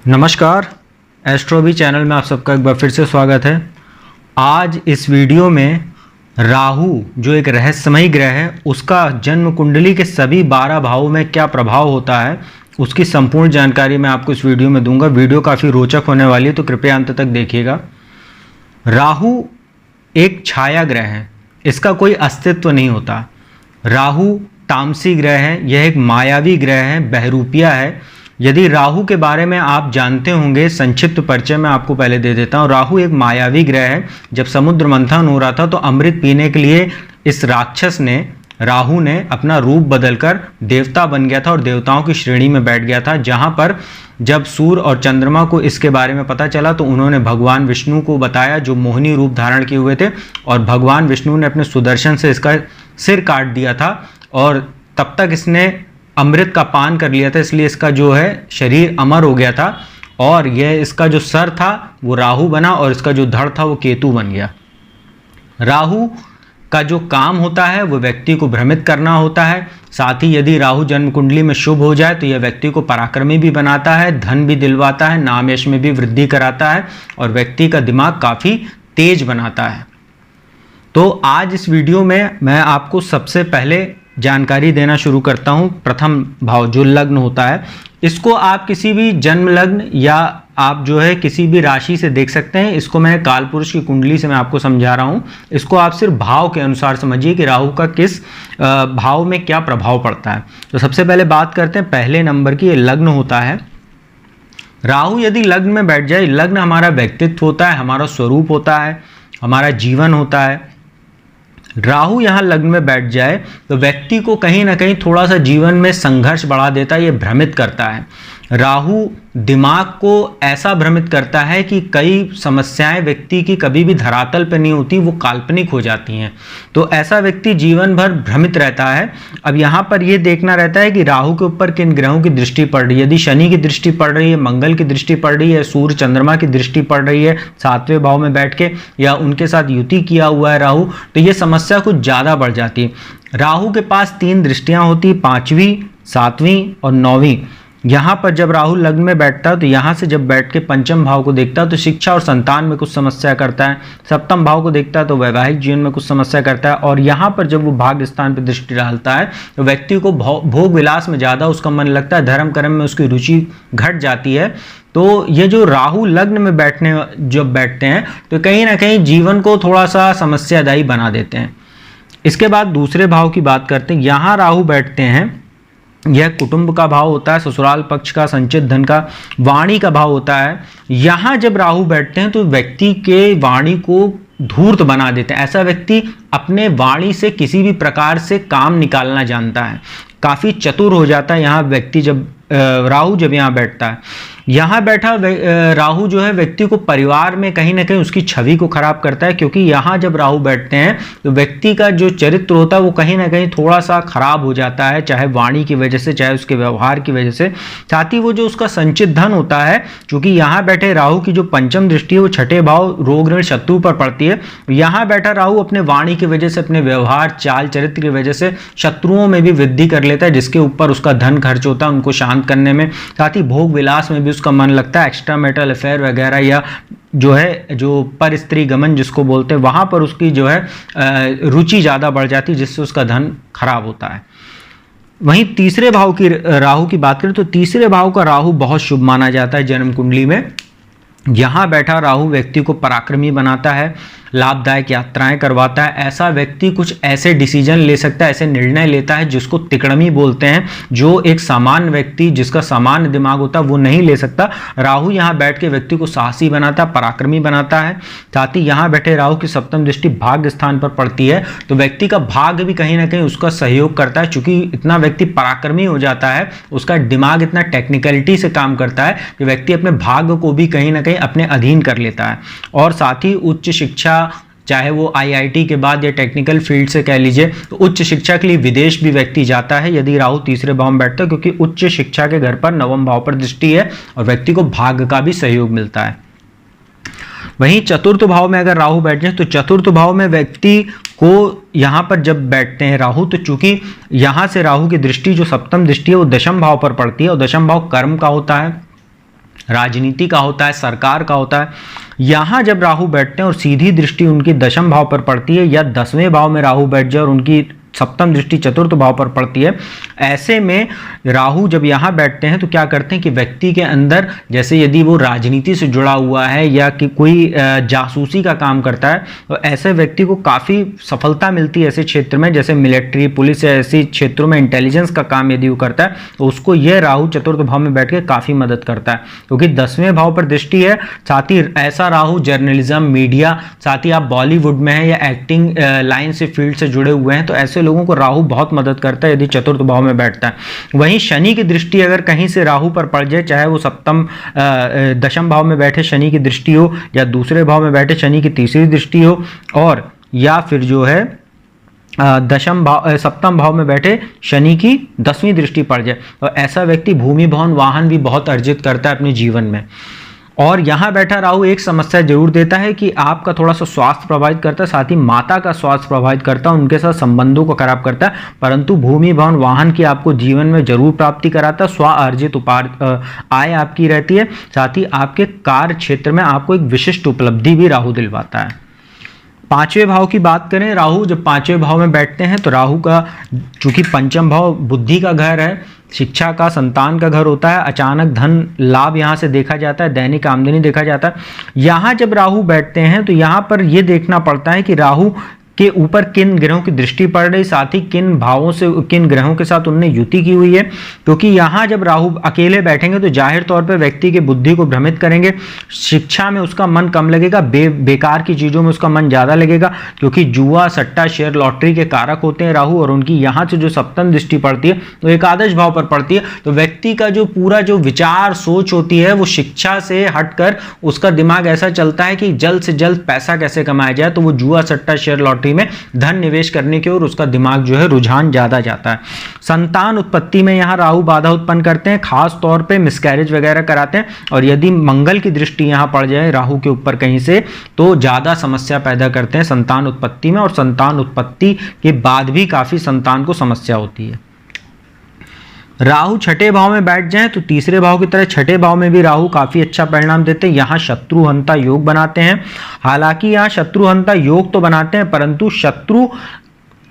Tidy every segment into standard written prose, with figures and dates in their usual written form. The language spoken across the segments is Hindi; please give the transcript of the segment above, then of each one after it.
नमस्कार। एस्ट्रोबी चैनल में आप सबका एक बार फिर से स्वागत है। आज इस वीडियो में राहु जो एक रहस्यमयी ग्रह है उसका जन्म कुंडली के सभी 12 भावों में क्या प्रभाव होता है उसकी संपूर्ण जानकारी मैं आपको इस वीडियो में दूंगा। वीडियो काफ़ी रोचक होने वाली है तो कृपया अंत तक देखिएगा। राहु एक छाया ग्रह है, इसका कोई अस्तित्व नहीं होता। राहु तामसी ग्रह है, यह एक मायावी ग्रह है, बहरूपिया है। यदि राहु के बारे में आप जानते होंगे, संक्षिप्त परिचय मैं आपको पहले दे देता हूँ। राहु एक मायावी ग्रह है। जब समुद्र मंथन हो रहा था तो अमृत पीने के लिए इस राक्षस ने, राहु ने अपना रूप बदलकर देवता बन गया था और देवताओं की श्रेणी में बैठ गया था। जहाँ पर जब सूर्य और चंद्रमा को इसके बारे में पता चला तो उन्होंने भगवान विष्णु को बताया, जो मोहिनी रूप धारण किए हुए थे, और भगवान विष्णु ने अपने सुदर्शन से इसका सिर काट दिया था और तब तक इसने अमृत का पान कर लिया था, इसलिए इसका जो है शरीर अमर हो गया था और यह इसका जो सर था वो राहु बना और इसका जो धड़ था वो केतु बन गया। राहु का जो काम होता है वो व्यक्ति को भ्रमित करना होता है। साथ ही यदि राहु जन्म कुंडली में शुभ हो जाए तो यह व्यक्ति को पराक्रमी भी बनाता है, धन भी दिलवाता है, नाम यश में भी वृद्धि कराता है और व्यक्ति का दिमाग काफ़ी तेज बनाता है। तो आज इस वीडियो में मैं आपको सबसे पहले जानकारी देना शुरू करता हूं। प्रथम भाव जो लग्न होता है, इसको आप किसी भी जन्म लग्न या आप जो है किसी भी राशि से देख सकते हैं। इसको मैं कालपुरुष की कुंडली से मैं आपको समझा रहा हूं। इसको आप सिर्फ भाव के अनुसार समझिए कि राहु का किस भाव में क्या प्रभाव पड़ता है। तो सबसे पहले बात करते हैं पहले नंबर की, ये लग्न होता है। राहु यदि लग्न में बैठ जाए, लग्न हमारा व्यक्तित्व होता है, हमारा स्वरूप होता है, हमारा जीवन होता है। राहु यहाँ लग्न में बैठ जाए तो व्यक्ति को कहीं ना कहीं थोड़ा सा जीवन में संघर्ष बढ़ा देता है, ये भ्रमित करता है। राहु दिमाग को ऐसा भ्रमित करता है कि कई समस्याएं व्यक्ति की कभी भी धरातल पर नहीं होती, वो काल्पनिक हो जाती हैं। तो ऐसा व्यक्ति जीवन भर भ्रमित रहता है। अब यहाँ पर ये देखना रहता है कि राहु के ऊपर किन ग्रहों की दृष्टि पड़ रही है। यदि शनि की दृष्टि पड़ रही है, मंगल की दृष्टि पड़ रही है, सूर्य चंद्रमा की दृष्टि पड़ रही है 7वें भाव में बैठ के, या उनके साथ युति किया हुआ है राहु, तो ये समस्या कुछ ज़्यादा बढ़ जाती है। राहु के पास 3 दृष्टियाँ होती, 5वीं, 7वीं और 9वीं। यहाँ पर जब राहु लग्न में बैठता है तो यहाँ से जब बैठ के पंचम भाव को देखता है तो शिक्षा और संतान में कुछ समस्या करता है। सप्तम भाव को देखता है तो वैवाहिक जीवन में कुछ समस्या करता है। और यहाँ पर जब वो भाग्य स्थान पर दृष्टि डालता है तो व्यक्ति को भोग विलास में ज़्यादा उसका मन लगता है, धर्म कर्म में उसकी रुचि घट जाती है। तो ये जो राहु लग्न में जब बैठते हैं तो कहीं ना कहीं जीवन को थोड़ा सा समस्यादायी बना देते हैं। इसके बाद दूसरे भाव की बात करते हैं। यहाँ राहु बैठते हैं, यह कुटुंब का भाव होता है, ससुराल पक्ष का, संचित धन का, वाणी का भाव होता है। यहाँ जब राहु बैठते हैं तो व्यक्ति के वाणी को धूर्त बना देते हैं। ऐसा व्यक्ति अपने वाणी से किसी भी प्रकार से काम निकालना जानता है, काफ़ी चतुर हो जाता है। यहाँ व्यक्ति जब राहु जब यहाँ बैठता है, यहाँ बैठा राहु जो है व्यक्ति को परिवार में कहीं ना कहीं उसकी छवि को खराब करता है, क्योंकि यहाँ जब राहु बैठते हैं तो व्यक्ति का जो चरित्र होता है वो कहीं ना कहीं थोड़ा सा खराब हो जाता है, चाहे वाणी की वजह से, चाहे उसके व्यवहार की वजह से। साथ ही वो जो उसका संचित धन होता है, क्योंकि यहाँ बैठे राहु की जो पंचम दृष्टि है वो 6ठे भाव रोग ऋण शत्रु पर पड़ती है। यहाँ बैठा राहु अपने वाणी की वजह से, अपने व्यवहार चाल चरित्र की वजह से शत्रुओं में भी वृद्धि कर लेता है, जिसके ऊपर उसका धन खर्च होता है उनको शांत करने में। साथ ही भोग विलास में भी उसका मन लगता है, एक्स्ट्रा मैरिटल अफेयर वगैरह या जो पर स्त्री गमन जिसको बोलते हैं, वहां पर उसकी जो है रुचि ज़्यादा बढ़ जाती है, जिससे उसका धन खराब होता है। वहीं तीसरे भाव की राहु की बात करें तो तीसरे भाव का राहु बहुत शुभ माना जाता है जन्म कुंडली में। यहाँ बैठा राहु व्यक्ति को पराक्रमी बनाता है, लाभदायक यात्राएं करवाता है। ऐसा व्यक्ति कुछ ऐसे डिसीजन ले सकता है, ऐसे निर्णय लेता है जिसको तिकड़मी बोलते हैं, जो एक सामान्य व्यक्ति जिसका सामान्य दिमाग होता है वो नहीं ले सकता। राहु यहाँ बैठ के व्यक्ति को साहसी बनाता है, पराक्रमी बनाता है। साथ ही यहाँ बैठे राहु की सप्तम दृष्टि भाग्य स्थान पर पड़ती है तो व्यक्ति का भाग्य भी कहीं ना कहीं उसका सहयोग करता है। चूंकि इतना व्यक्ति पराक्रमी हो जाता है, उसका दिमाग इतना टेक्निकलिटी से काम करता है कि व्यक्ति अपने भाग्य को भी कहीं ना कहीं अपने अधीन कर लेता है। और साथ ही उच्च शिक्षा, चाहे वो आईआईटी के बाद या टेक्निकल फील्ड से कह लीजिए, तो उच्च शिक्षा के लिए विदेश भी व्यक्ति जाता है यदि राहु तीसरे भाव में बैठता है, क्योंकि उच्च शिक्षा के घर पर 9वें भाव पर दृष्टि है और व्यक्ति को भाग्य का भी सहयोग मिलता है। वहीं चतुर्थ भाव में अगर राहु बैठ जाए तो चतुर्थ भाव में व्यक्ति को यहाँ पर जब बैठते हैं राहु, तो चूंकि यहाँ से राहु की दृष्टि जो सप्तम दृष्टि है वो दशम भाव पर पड़ती है और दशम भाव कर्म का होता है। राजनीति का होता है, सरकार का होता है। यहाँ जब राहु बैठते हैं और सीधी दृष्टि उनकी दशम भाव पर पड़ती है या 10वें भाव में राहु बैठ जाए और उनकी सप्तम दृष्टि चतुर्थ भाव पर पड़ती है, ऐसे में राहु जब यहाँ बैठते हैं तो क्या करते हैं कि व्यक्ति के अंदर, जैसे यदि वो राजनीति से जुड़ा हुआ है या कि कोई जासूसी का काम करता है, तो ऐसे व्यक्ति को काफ़ी सफलता मिलती है ऐसे क्षेत्र में, जैसे मिलिट्री, पुलिस या ऐसे क्षेत्रों में इंटेलिजेंस का काम यदि वो करता है तो उसको यह राहु चतुर्थ भाव में बैठ के काफ़ी मदद करता है, क्योंकि 10वें भाव पर दृष्टि है। साथ ही ऐसा राहु जर्नलिज्म, मीडिया, साथ ही आप बॉलीवुड में हैं या एक्टिंग लाइन से, फील्ड से जुड़े हुए हैं, तो ऐसे लोगों को राहु बहुत मदद करता है यदि चतुर्थ भाव में बैठता है। वहीं शनि की दृष्टि अगर कहीं से राहु पर पड़ जाए, चाहे वो सप्तम दशम भाव में बैठे शनि की दृष्टि हो या दूसरे भाव में बैठे शनि की तीसरी दृष्टि हो, और या फिर जो है सप्तम भाव में बैठे शनि की 10वीं दृष्टि पड़ जाए, तो ऐसा व्यक्ति भूमि, भवन, वाहन भी बहुत अर्जित करता है अपने जीवन में। और यहाँ बैठा राहु एक समस्या जरूर देता है कि आपका थोड़ा सा स्वास्थ्य प्रभावित करता है, साथ ही माता का स्वास्थ्य प्रभावित करता है, उनके साथ संबंधों को खराब करता है, परंतु भूमि, भवन, वाहन की आपको जीवन में जरूर प्राप्ति कराता है। स्व अर्जित आय आपकी रहती है, साथ ही आपके कार्य क्षेत्र में आपको एक विशिष्ट उपलब्धि भी राहु दिलवाता है। 5वें भाव की बात करें, राहु जब 5वें भाव में बैठते हैं तो राहु का चूंकि पंचम भाव बुद्धि का घर है, शिक्षा का, संतान का घर होता है, अचानक धन लाभ यहाँ से देखा जाता है, दैनिक आमदनी देखा जाता है। यहाँ जब राहु बैठते हैं तो यहाँ पर यह देखना पड़ता है कि राहु के ऊपर किन ग्रहों की दृष्टि पड़ रही, साथ ही किन भावों से, किन ग्रहों के साथ उनने युति की हुई है, क्योंकि यहाँ जब राहु अकेले बैठेंगे तो जाहिर तौर पर व्यक्ति की बुद्धि को भ्रमित करेंगे, शिक्षा में उसका मन कम लगेगा, बेकार की चीज़ों में उसका मन ज़्यादा लगेगा, क्योंकि जुआ, सट्टा, शेयर, लॉटरी के कारक होते हैं राहु, और उनकी यहाँ से जो सप्तम दृष्टि पड़ती है तो एकादश भाव पर पड़ती है, तो व्यक्ति का जो पूरा जो विचार सोच होती है वो शिक्षा से हटकर उसका दिमाग ऐसा चलता है कि जल्द से जल्द पैसा कैसे कमाया जाए, तो वो जुआ, सट्टा, शेयर, लॉटरी में धन निवेश करने की ओर उसका दिमाग जो है रुझान ज्यादा जाता है। संतान उत्पत्ति में यहां राहु बाधा उत्पन्न करते हैं, खास तौर पे मिसकैरेज वगैरह कराते हैं, और यदि मंगल की दृष्टि यहां पड़ जाए राहु के ऊपर कहीं से तो ज्यादा समस्या पैदा करते हैं संतान उत्पत्ति में, और संतान उत्पत्ति के बाद भी काफी संतान को समस्या होती है। राहु छठे भाव में बैठ जाएं तो तीसरे भाव की तरह छठे भाव में भी राहु काफी अच्छा परिणाम देते हैं। यहाँ शत्रुहंता योग बनाते हैं, हालांकि यहाँ शत्रुहंता योग तो बनाते हैं परंतु शत्रु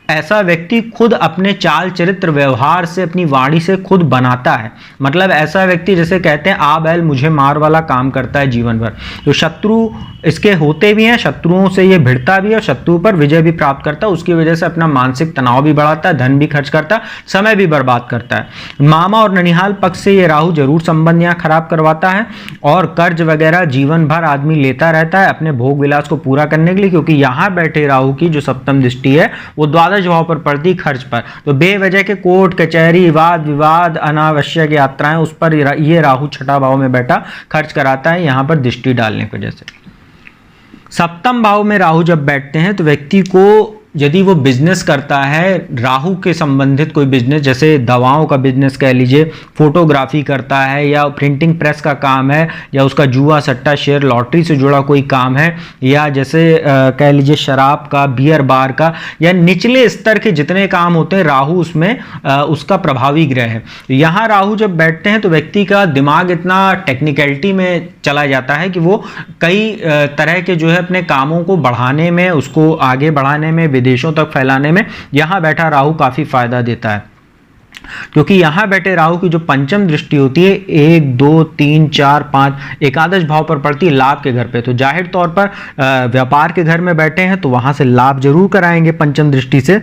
ऐसा व्यक्ति खुद अपने चाल चरित्र व्यवहार से, अपनी वाणी से खुद बनाता है। मतलब ऐसा व्यक्ति जैसे कहते हैं आ बैल मुझे मार वाला काम करता है जीवन भर, तो शत्रु इसके होते भी हैं, शत्रुओं से ये भिड़ता भी है और शत्रु पर विजय भी प्राप्त करता है, उसकी वजह से अपना मानसिक तनाव भी बढ़ाता है, धन भी खर्च करता है, समय भी बर्बाद करता है। मामा और ननिहाल पक्ष से ये राहु जरूर संबंध यहाँ खराब करवाता है, और कर्ज वगैरह जीवन भर आदमी लेता रहता है अपने भोग विलास को पूरा करने के लिए, क्योंकि यहाँ बैठे राहु की जो सप्तम दृष्टि है वो द्वादश भाव पर पड़ती खर्च पर, तो बेवजह के कोर्ट कचहरी, वाद विवाद, अनावश्यक यात्राएं, उस पर ये राहु छठा भाव में बैठा खर्च कराता है यहाँ पर दृष्टि डालने की वजह से। सप्तम भाव में राहु जब बैठते हैं तो व्यक्ति को, यदि वो बिजनेस करता है, राहु के संबंधित कोई बिजनेस, जैसे दवाओं का बिजनेस कह लीजिए, फोटोग्राफी करता है या प्रिंटिंग प्रेस का काम है, या उसका जुआ, सट्टा, शेयर, लॉटरी से जुड़ा कोई काम है, या जैसे कह लीजिए शराब का, बियर बार का, या निचले स्तर के जितने काम होते हैं राहु उसमें उसका प्रभावी ग्रह है। यहाँ राहु जब बैठते हैं तो व्यक्ति का दिमाग इतना टेक्निकलिटी में चला जाता है कि वो कई तरह के जो है अपने कामों को बढ़ाने में, उसको आगे बढ़ाने में, विदेशों तक फैलाने में यहां बैठा राहु काफी फायदा देता है। क्योंकि यहां बैठे राहु की जो पंचम दृष्टि होती है 1, 2, 3, 4, 5 एकादश भाव पर पड़ती है लाभ के घर पे, तो जाहिर तौर पर व्यापार के घर में बैठे हैं तो वहां से लाभ जरूर कराएंगे पंचम दृष्टि से।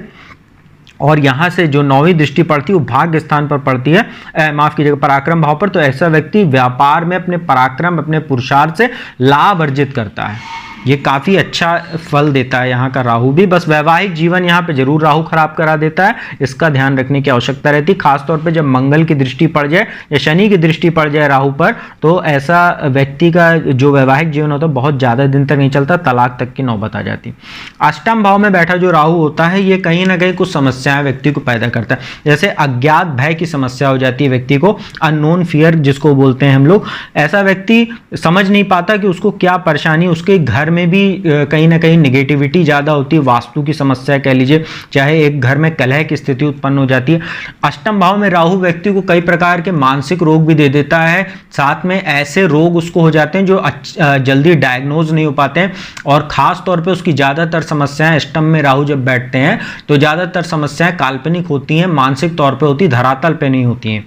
और यहाँ से जो 9वीं दृष्टि पड़ती है वो भाग्य स्थान पर पड़ती है, माफ कीजिएगा पराक्रम भाव पर, तो ऐसा व्यक्ति व्यापार में अपने पराक्रम, अपने पुरुषार्थ से लाभ अर्जित करता है। ये काफ़ी अच्छा फल देता है यहाँ का राहु भी। बस वैवाहिक जीवन यहाँ पे जरूर राहु खराब करा देता है, इसका ध्यान रखने की आवश्यकता रहती है। खासतौर पे जब मंगल की दृष्टि पड़ जाए या शनि की दृष्टि पड़ जाए राहु पर, तो ऐसा व्यक्ति का जो वैवाहिक जीवन होता है बहुत ज़्यादा दिन तक नहीं चलता, तलाक तक की नौबत आ जाती है। अष्टम भाव में बैठा जो राहु होता है ये कहीं ना कहीं कुछ समस्याएं व्यक्ति को पैदा करता है, जैसे अज्ञात भय की समस्या हो जाती है व्यक्ति को, अननोन फियर जिसको बोलते हैं हम लोग। ऐसा व्यक्ति समझ नहीं पाता कि उसको क्या परेशानी उसके घर में भी कहीं ना कहीं निगेटिविटी ज़्यादा होती है, वास्तु की समस्या कह लीजिए, चाहे एक घर में कलह की स्थिति उत्पन्न हो जाती है। अष्टम भाव में राहु व्यक्ति को कई प्रकार के मानसिक रोग भी दे देता है, साथ में ऐसे रोग उसको हो जाते हैं जो जल्दी डायग्नोज नहीं हो पाते हैं, और ख़ास तौर पे उसकी ज़्यादातर समस्याएं अष्टम में राहु जब बैठते हैं तो ज़्यादातर समस्याएं काल्पनिक होती हैं, मानसिक तौर पे होती, धरातल पे नहीं होती हैं।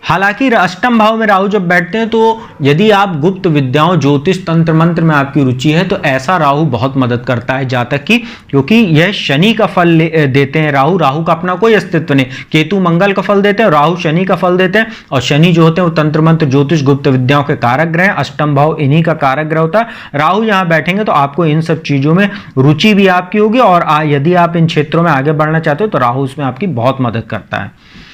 हालांकि अष्टम भाव में राहु जब बैठते हैं तो यदि आप गुप्त विद्याओं, ज्योतिष, तंत्र मंत्र में आपकी रुचि है तो ऐसा राहु बहुत मदद करता है जातक की, क्योंकि यह शनि का फल देते हैं। राहु का अपना कोई अस्तित्व नहीं, केतु मंगल का फल देते हैं, राहु शनि का फल देते हैं, और शनि जो होते हैं वो तंत्र मंत्र, ज्योतिष, गुप्त विद्याओं के कारक ग्रह, अष्टम भाव इन्हीं का कारक ग्रह होता है। राहु यहाँ बैठेंगे तो आपको इन सब चीजों में रुचि भी आपकी होगी, और यदि आप इन क्षेत्रों में आगे बढ़ना चाहते हो तो राहु उसमें आपकी बहुत मदद करता है।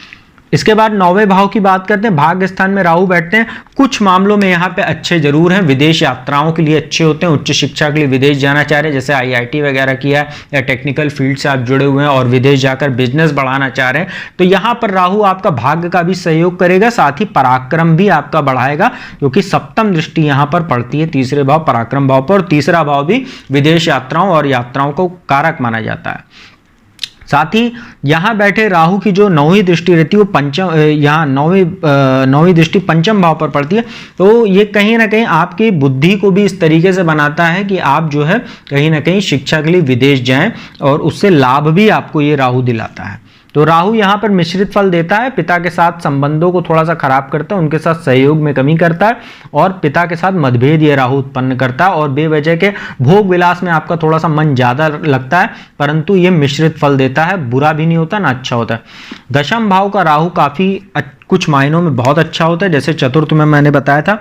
इसके बाद 9वें भाव की बात करते हैं। भाग्य स्थान में राहु बैठते हैं, कुछ मामलों में यहाँ पे अच्छे जरूर हैं, विदेश यात्राओं के लिए अच्छे होते हैं, उच्च शिक्षा के लिए विदेश जाना चाह रहे हैं, जैसे IIT वगैरह किया है या टेक्निकल फील्ड से आप जुड़े हुए हैं और विदेश जाकर बिजनेस बढ़ाना चाह रहे हैं, तो यहाँ पर राहु आपका भाग्य का भी सहयोग करेगा, साथ ही पराक्रम भी आपका बढ़ाएगा, क्योंकि सप्तम दृष्टि यहाँ पर पड़ती है तीसरे भाव पराक्रम भाव पर, और तीसरा भाव भी विदेश यात्राओं और यात्राओं को कारक माना जाता है। साथ ही यहाँ बैठे राहु की जो 9वीं दृष्टि रहती है वो पंचम, यहाँ 9वीं दृष्टि पंचम भाव पर पड़ती है, तो ये कहीं ना कहीं आपकी बुद्धि को भी इस तरीके से बनाता है कि आप जो है कहीं ना कहीं शिक्षा के लिए विदेश जाएं, और उससे लाभ भी आपको ये राहु दिलाता है। तो राहु यहाँ पर मिश्रित फल देता है, पिता के साथ संबंधों को थोड़ा सा खराब करता है, उनके साथ सहयोग में कमी करता है, और पिता के साथ मतभेद ये राहु उत्पन्न करता है, और बेवजह के भोग विलास में आपका थोड़ा सा मन ज्यादा लगता है, परंतु ये मिश्रित फल देता है, बुरा भी नहीं होता ना अच्छा होता है। दशम भाव का राहु काफी कुछ मायनों में बहुत अच्छा होता है, जैसे चतुर्थ में मैंने बताया था।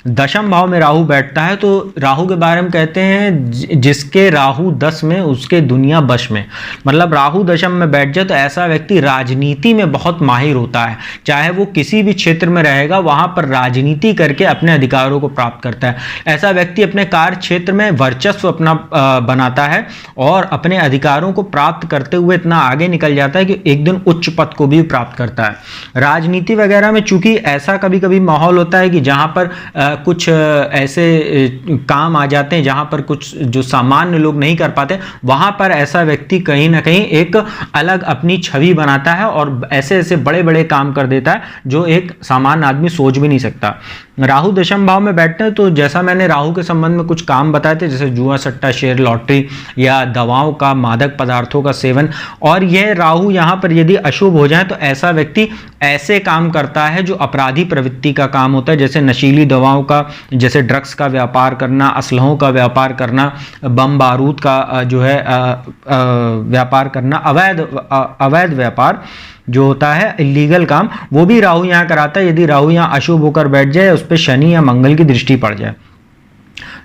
दशम भाव में राहु बैठता है तो राहु के बारे में कहते हैं जिसके राहु 10 में उसके दुनिया बश में, मतलब राहु दशम में बैठ जाए तो ऐसा व्यक्ति राजनीति में बहुत माहिर होता है, चाहे वो किसी भी क्षेत्र में रहेगा वहां पर राजनीति करके अपने अधिकारों को प्राप्त करता है। ऐसा व्यक्ति अपने कार्य क्षेत्र में वर्चस्व अपना बनाता है और अपने अधिकारों को प्राप्त करते हुए इतना आगे निकल जाता है कि एक दिन उच्च पद को भी प्राप्त करता है। राजनीति वगैरह में चूंकि ऐसा कभी कभी माहौल होता है कि जहां पर कुछ ऐसे काम आ जाते हैं जहां पर कुछ जो सामान्य लोग नहीं कर पाते, वहां पर ऐसा व्यक्ति कहीं ना कहीं एक अलग अपनी छवि बनाता है और ऐसे ऐसे बड़े बड़े काम कर देता है जो एक सामान्य आदमी सोच भी नहीं सकता। राहु दशम भाव में बैठते हैं तो जैसा मैंने राहु के संबंध में कुछ काम बताए थे, जैसे जुआ, सट्टा, शेयर, लॉटरी या दवाओं का, मादक पदार्थों का सेवन, और यह राहु यहाँ पर यदि अशुभ हो जाए तो ऐसा व्यक्ति ऐसे काम करता है जो अपराधी प्रवृत्ति का काम होता है, जैसे नशीली दवाओं का, जैसे ड्रग्स का व्यापार करना, असलहों का व्यापार करना, बम बारूद का जो है व्यापार करना, अवैध व्यापार जो होता है, इलीगल काम, वो भी राहु यहाँ कराता है यदि राहु यहाँ अशुभ होकर बैठ जाए, उस पर शनि या मंगल की दृष्टि पड़ जाए।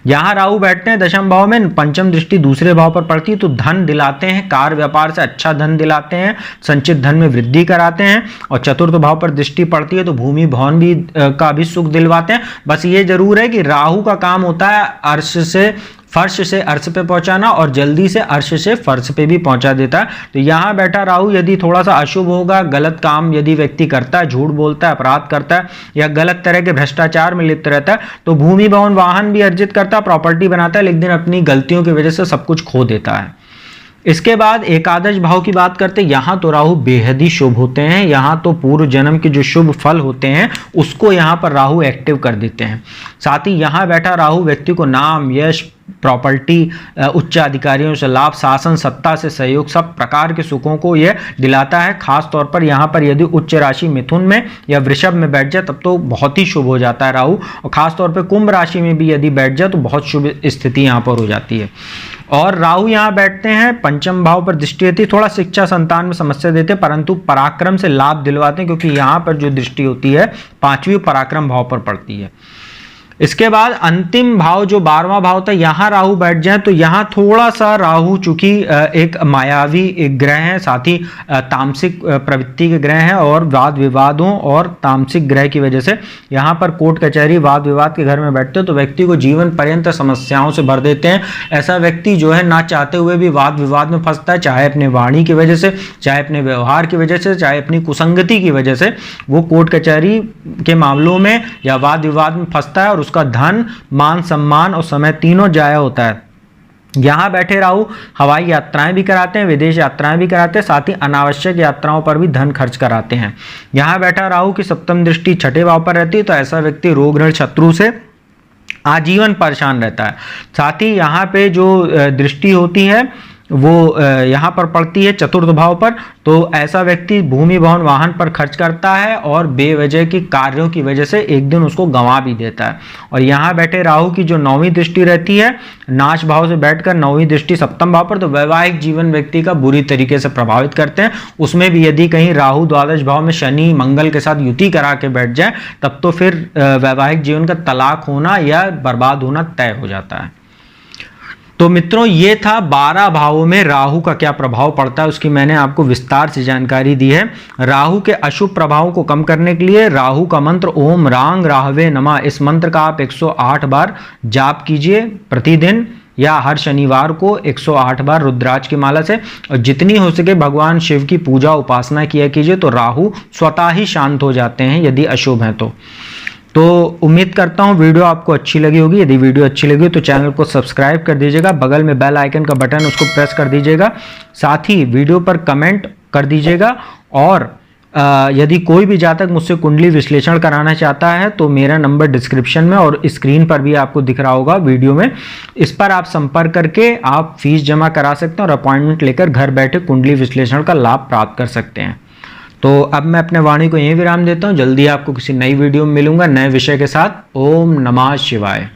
यहाँ राहु बैठते हैं दशम भाव में, पंचम दृष्टि दूसरे भाव पर पड़ती है तो धन दिलाते हैं, कार व्यापार से अच्छा धन दिलाते हैं, संचित धन में वृद्धि कराते हैं, और चतुर्थ भाव पर दृष्टि पड़ती है तो भूमि भवन भी का भी सुख दिलवाते हैं। बस ये जरूर है कि राहु का काम होता है फर्श से अर्श पे पहुंचाना, और जल्दी से अर्श से फर्श पे भी पहुंचा देता है। तो यहाँ बैठा राहु यदि थोड़ा सा अशुभ होगा, गलत काम यदि व्यक्ति करता है, झूठ बोलता है, अपराध करता है या गलत तरह के भ्रष्टाचार में लिप्त रहता है, तो भूमि भवन वाहन भी अर्जित करता है, प्रॉपर्टी बनाता है, लेकिन अपनी गलतियों की वजह से सब कुछ खो देता है। इसके बाद एकादश भाव की बात करते हैं। यहाँ तो राहु बेहद ही शुभ होते हैं, यहाँ तो पूर्व जन्म के जो शुभ फल होते हैं उसको यहाँ पर राहु एक्टिव कर देते हैं। साथ ही यहाँ बैठा राहु व्यक्ति को नाम, यश, प्रॉपर्टी, उच्च अधिकारियों से लाभ, शासन सत्ता से सहयोग, सब प्रकार के सुखों को यह दिलाता है। खास तौर पर यहाँ पर यदि उच्च राशि मिथुन में या वृषभ में बैठ जाए तब तो बहुत ही शुभ हो जाता है राहु, और खास तौर पर कुंभ राशि में भी यदि बैठ जाए तो बहुत शुभ स्थिति यहाँ पर हो जाती है। और राहु यहाँ बैठते हैं पंचम भाव पर दृष्टि रहती है, थोड़ा शिक्षा संतान में समस्या देते हैं परंतु पराक्रम से लाभ दिलवाते हैं, क्योंकि यहाँ पर जो दृष्टि होती है पांचवी पराक्रम भाव पर पड़ती है। इसके बाद अंतिम भाव जो 12वां भाव था, यहाँ राहु बैठ जाए तो यहाँ थोड़ा सा राहु चूंकि एक मायावी एक ग्रह है, साथ ही तामसिक प्रवृत्ति के ग्रह हैं, और वाद विवादों और तामसिक ग्रह की वजह से यहाँ पर कोर्ट कचहरी वाद विवाद के घर में बैठते हैं तो व्यक्ति को जीवन पर्यंत समस्याओं से भर देते हैं। ऐसा व्यक्ति जो है ना चाहते हुए भी वाद विवाद में फंसता है, चाहे अपने वाणी की वजह से, चाहे अपने व्यवहार की वजह से, चाहे अपनी कुसंगति की वजह से वो कोर्ट कचहरी के मामलों में या वाद विवाद में फंसता है, और उसका धन, मान सम्मान और समय तीनों जाया होता है। यहाँ बैठे राहु हवाई यात्राएं भी कराते हैं, विदेश यात्राएं भी कराते हैं, साथ ही अनावश्यक यात्राओं पर भी धन खर्च कराते हैं। यहाँ बैठा राहु की सप्तम दृष्टि छठे भाव पर रहती है, तो ऐसा व्यक्ति रोग ऋण शत्रु से आजीवन परेशान रहता है। साथ ही यहाँ पे जो दृष्टि होती है वो यहाँ पर पड़ती है चतुर्थ भाव पर, तो ऐसा व्यक्ति भूमि भवन वाहन पर खर्च करता है और बेवजह की कार्यों की वजह से एक दिन उसको गंवा भी देता है। और यहाँ बैठे राहु की जो नौवीं दृष्टि रहती है नाश भाव से बैठकर नौवीं दृष्टि सप्तम भाव पर, तो वैवाहिक जीवन व्यक्ति का बुरी तरीके से प्रभावित करते हैं। उसमें भी यदि कहीं राहु द्वादश भाव में शनि मंगल के साथ युति करा के बैठ जाए तब तो फिर वैवाहिक जीवन का तलाक होना या बर्बाद होना तय हो जाता है। तो मित्रों ये था 12 भावों में राहु का क्या प्रभाव पड़ता है, उसकी मैंने आपको विस्तार से जानकारी दी है। राहु के अशुभ प्रभावों को कम करने के लिए राहु का मंत्र ओम रांग राहवे नमः, इस मंत्र का आप 108 बार जाप कीजिए प्रतिदिन, या हर शनिवार को 108 बार रुद्राक्ष की माला से, और जितनी हो सके भगवान शिव की पूजा उपासना किया कीजिए, तो राहु स्वतः ही शांत हो जाते हैं यदि अशुभ हैं तो उम्मीद करता हूं वीडियो आपको अच्छी लगी होगी। यदि वीडियो अच्छी लगी तो चैनल को सब्सक्राइब कर दीजिएगा, बगल में बेल आइकन का बटन उसको प्रेस कर दीजिएगा, साथ ही वीडियो पर कमेंट कर दीजिएगा। और यदि कोई भी जातक मुझसे कुंडली विश्लेषण कराना चाहता है तो मेरा नंबर डिस्क्रिप्शन में और स्क्रीन पर भी आपको दिख रहा होगा वीडियो में, इस पर आप संपर्क करके आप फीस जमा करा सकते हैं और अपॉइंटमेंट लेकर घर बैठे कुंडली विश्लेषण का लाभ प्राप्त कर सकते हैं। तो अब मैं अपने वाणी को यहीं विराम देता हूं, जल्दी आपको किसी नई वीडियो में मिलूंगा नए विषय के साथ। ओम नमः शिवाय।